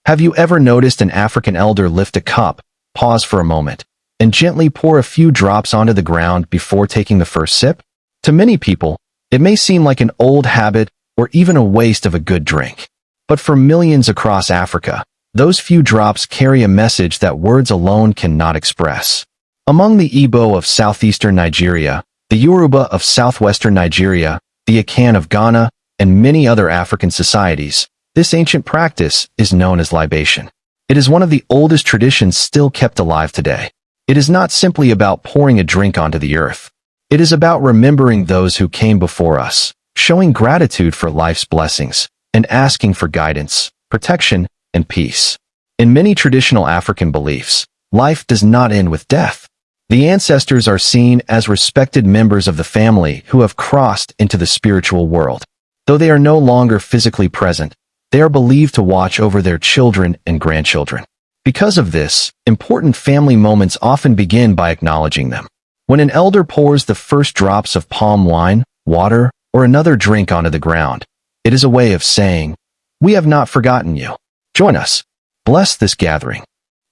Have you ever noticed an African elder lift a cup, pause for a moment, and gently pour a few drops onto the ground before taking the first sip? To many people, it may seem like an old habit or even a waste of a good drink. But for millions across Africa, those few drops carry a message that words alone cannot express. Among the Igbo of southeastern Nigeria, the Yoruba of southwestern Nigeria, the Akan of Ghana, and many other African societies, this ancient practice is known as libation. It is one of the oldest traditions still kept alive today. It is not simply about pouring a drink onto the earth. It is about remembering those who came before us, showing gratitude for life's blessings, and asking for guidance, protection, and peace. In many traditional African beliefs, life does not end with death. The ancestors are seen as respected members of the family who have crossed into the spiritual world. Though they are no longer physically present, they are believed to watch over their children and grandchildren. Because of this, important family moments often begin by acknowledging them. When an elder pours the first drops of palm wine, water, or another drink onto the ground, it is a way of saying, "We have not forgotten you. Join us. Bless this gathering."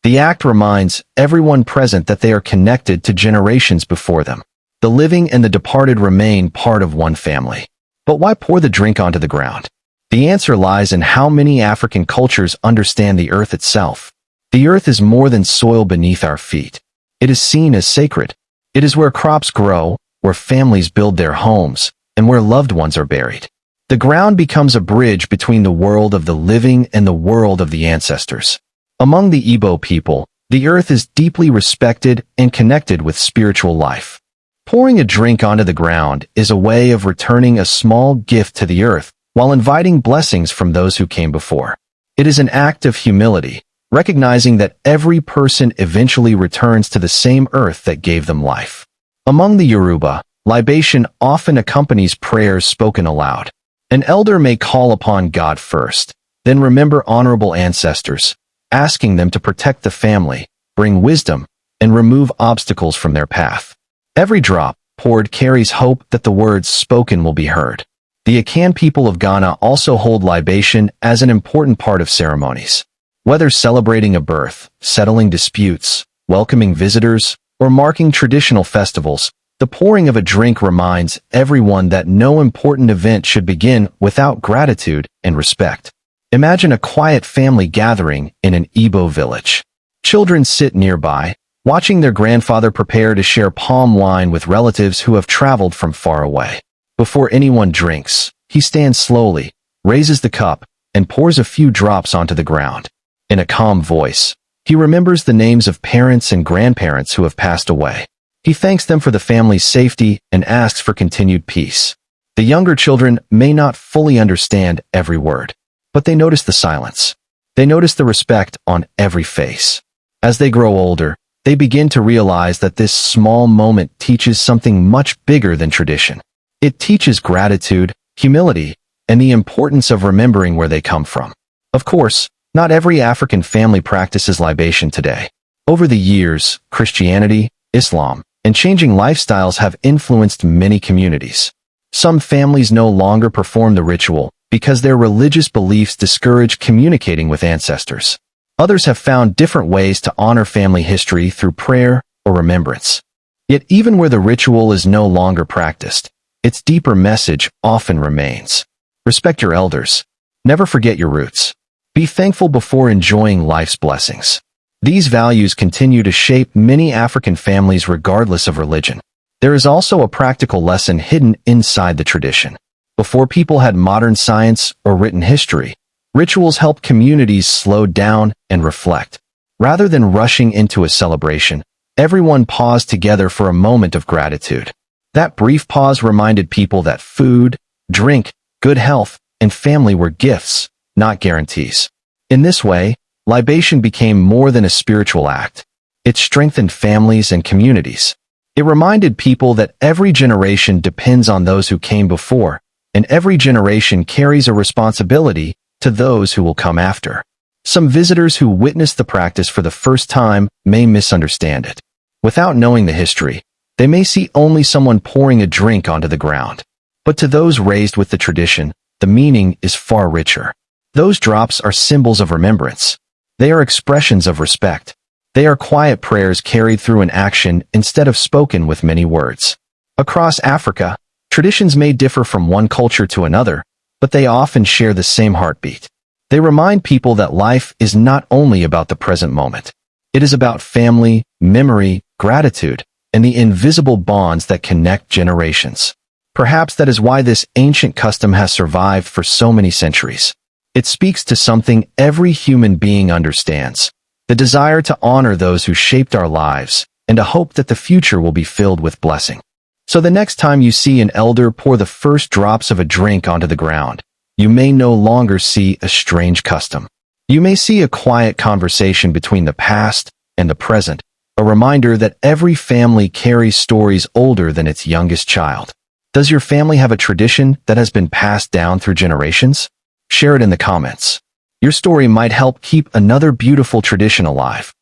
The act reminds everyone present that they are connected to generations before them. The living and the departed remain part of one family. But why pour the drink onto the ground? The answer lies in how many African cultures understand the earth itself. The earth is more than soil beneath our feet. It is seen as sacred. It is where crops grow, where families build their homes, and where loved ones are buried. The ground becomes a bridge between the world of the living and the world of the ancestors. Among the Igbo people, the earth is deeply respected and connected with spiritual life. Pouring a drink onto the ground is a way of returning a small gift to the earth while inviting blessings from those who came before. It is an act of humility, recognizing that every person eventually returns to the same earth that gave them life. Among the Yoruba, libation often accompanies prayers spoken aloud. An elder may call upon God first, then remember honorable ancestors, asking them to protect the family, bring wisdom, and remove obstacles from their path. Every drop poured carries hope that the words spoken will be heard. The Akan people of Ghana also hold libation as an important part of ceremonies. Whether celebrating a birth, settling disputes, welcoming visitors, or marking traditional festivals, the pouring of a drink reminds everyone that no important event should begin without gratitude and respect. Imagine a quiet family gathering in an Igbo village. Children sit nearby, watching their grandfather prepare to share palm wine with relatives who have traveled from far away. Before anyone drinks, he stands slowly, raises the cup, and pours a few drops onto the ground. In a calm voice, he remembers the names of parents and grandparents who have passed away. He thanks them for the family's safety and asks for continued peace. The younger children may not fully understand every word, but they notice the silence. They notice the respect on every face. As they grow older, they begin to realize that this small moment teaches something much bigger than tradition. It teaches gratitude, humility, and the importance of remembering where they come from. Of course, not every African family practices libation today. Over the years, Christianity, Islam, and changing lifestyles have influenced many communities. Some families no longer perform the ritual because their religious beliefs discourage communicating with ancestors. Others have found different ways to honor family history through prayer or remembrance. Yet even where the ritual is no longer practiced, its deeper message often remains. Respect your elders. Never forget your roots. Be thankful before enjoying life's blessings. These values continue to shape many African families regardless of religion. There is also a practical lesson hidden inside the tradition. Before people had modern science or written history, rituals helped communities slow down and reflect. Rather than rushing into a celebration, everyone paused together for a moment of gratitude. That brief pause reminded people that food, drink, good health, and family were gifts, not guarantees. In this way, libation became more than a spiritual act. It strengthened families and communities. It reminded people that every generation depends on those who came before, and every generation carries a responsibility to those who will come after. Some visitors who witness the practice for the first time may misunderstand it. Without knowing the history, they may see only someone pouring a drink onto the ground. But to those raised with the tradition, the meaning is far richer. Those drops are symbols of remembrance. They are expressions of respect. They are quiet prayers carried through an action instead of spoken with many words. Across Africa, traditions may differ from one culture to another, but they often share the same heartbeat. They remind people that life is not only about the present moment. It is about family, memory, gratitude, and the invisible bonds that connect generations. Perhaps that is why this ancient custom has survived for so many centuries. It speaks to something every human being understands: the desire to honor those who shaped our lives, and a hope that the future will be filled with blessing. So the next time you see an elder pour the first drops of a drink onto the ground, you may no longer see a strange custom. You may see a quiet conversation between the past and the present, a reminder that every family carries stories older than its youngest child. Does your family have a tradition that has been passed down through generations? Share it in the comments. Your story might help keep another beautiful tradition alive.